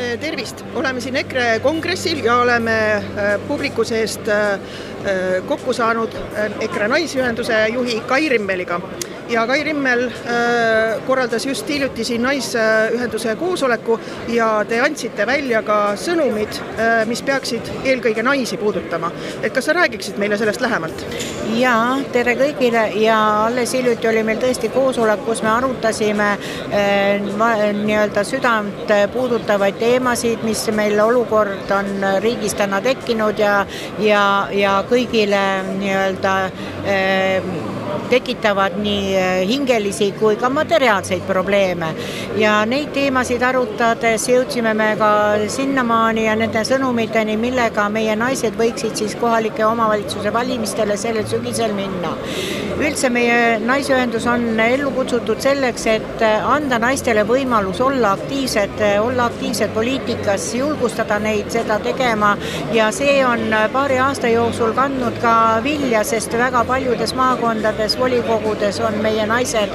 Tervist! Oleme siin EKRE kongressil ja oleme publiku seest kokku saanud EKRE naisühenduse juhi Kai Rimmeliga. Ja Kai Rimmel korraldas just hiljuti siin naisühenduse koosoleku ja te andsite välja ka sõnumid, mis peaksid eelkõige naisi puudutama. Et kas sa räägiksid meile sellest lähemalt? Jaa, tere kõigile ja alles hiljuti oli meil tõesti koosolek, kus me arutasime südant puudutavaid teemasid, mis meil olukord on riigis täna tekkinud ja kõigile tekitavad nii hingelisi kui ka materiaalseid probleeme. Ja neid teemasid arutades jõudsime me ka sinnamaani ja nende sõnumiteni, millega meie naised võiksid siis kohalike omavalitsuse valimistele sellel sügisel minna. Üldse meie naisühendus on ellu kutsutud selleks, et anda naistele võimalus olla aktiivsed poliitikas, julgustada neid seda tegema ja see on paari aasta jooksul kandnud ka vilja, sest väga paljudes maakondades volikogudes on meie naised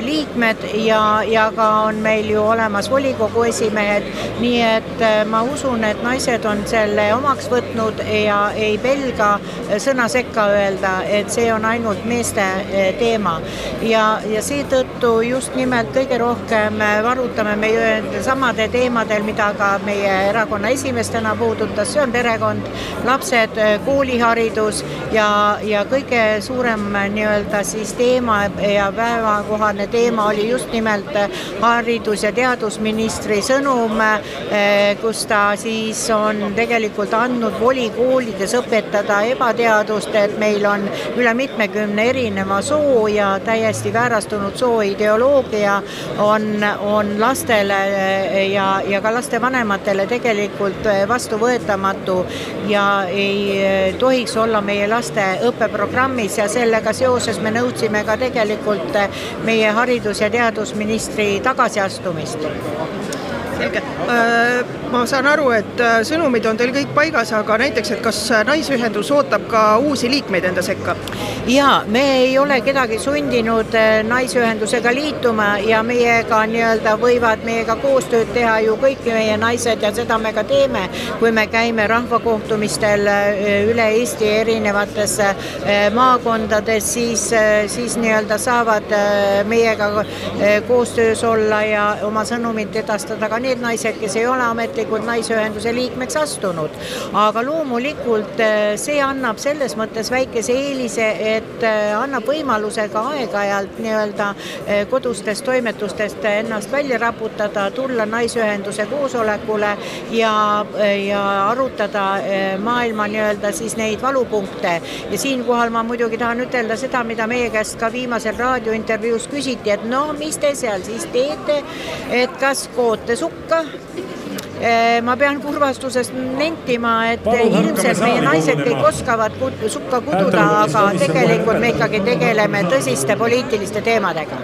liikmed ja ka on meil ju olemas volikogu esimehed, nii et ma usun, et naised on selle omaks võtnud ja ei pelga sõna sekka öelda, et see on ainult meeste teema. Ja seetõttu just nimelt kõige rohkem varutame meie samade teemadel, mida ka meie erakonna esimees täna puudutas, see on perekond, lapsed, kooliharidus ja kõige suurem siis teema ja päevakohane teema oli just nimelt haridus- ja teadusministri sõnum, kus ta siis on tegelikult andnud volikoolides õpetada ebateadust, et meil on üle 70 erineva soo ja täiesti väärastunud sooideoloogia on lastele ja ka lastevanematele tegelikult vastuvõetamatu ja ei tohiks olla meie laste õppeprogrammis ja sellega seoses me nõudsime ka tegelikult meie haridus- ja teadusministri tagasiastumist. Selge. Ma saan aru, et sõnumid on teil kõik paigas, aga näiteks, et kas naisühendus ootab ka uusi liikmeid enda sekka? Jaa, me ei ole kedagi sundinud naisühendusega liituma ja meiega võivad meiega koostööd teha ju kõik meie naised ja seda me ka teeme, kui me käime rahvakohtumistel üle Eesti erinevates maakondades, siis saavad meiega koostöös olla ja oma sõnumit edastada ka need naised, kes ei ole ametlikult naisühenduse liikmeks astunud. Aga loomulikult see annab selles mõttes väikese eelise, et annab võimaluse ka aeg-ajalt kodustest toimetustest ennast välja raputada, tulla naisühenduse koosolekule ja arutada maailma siis neid valupunkte. Ja siinkohal ma muidugi tahan ütelda seda, mida meie käest ka viimasel raadiointervjuus küsiti, et mis te seal siis teete, et kas koote sukka? Ma pean kurvastusest nentima, et ilmselt meie naised kõik oskavad sukka kududa, aga tegelikult me ikkagi tegeleme tõsiste poliitiliste teemadega.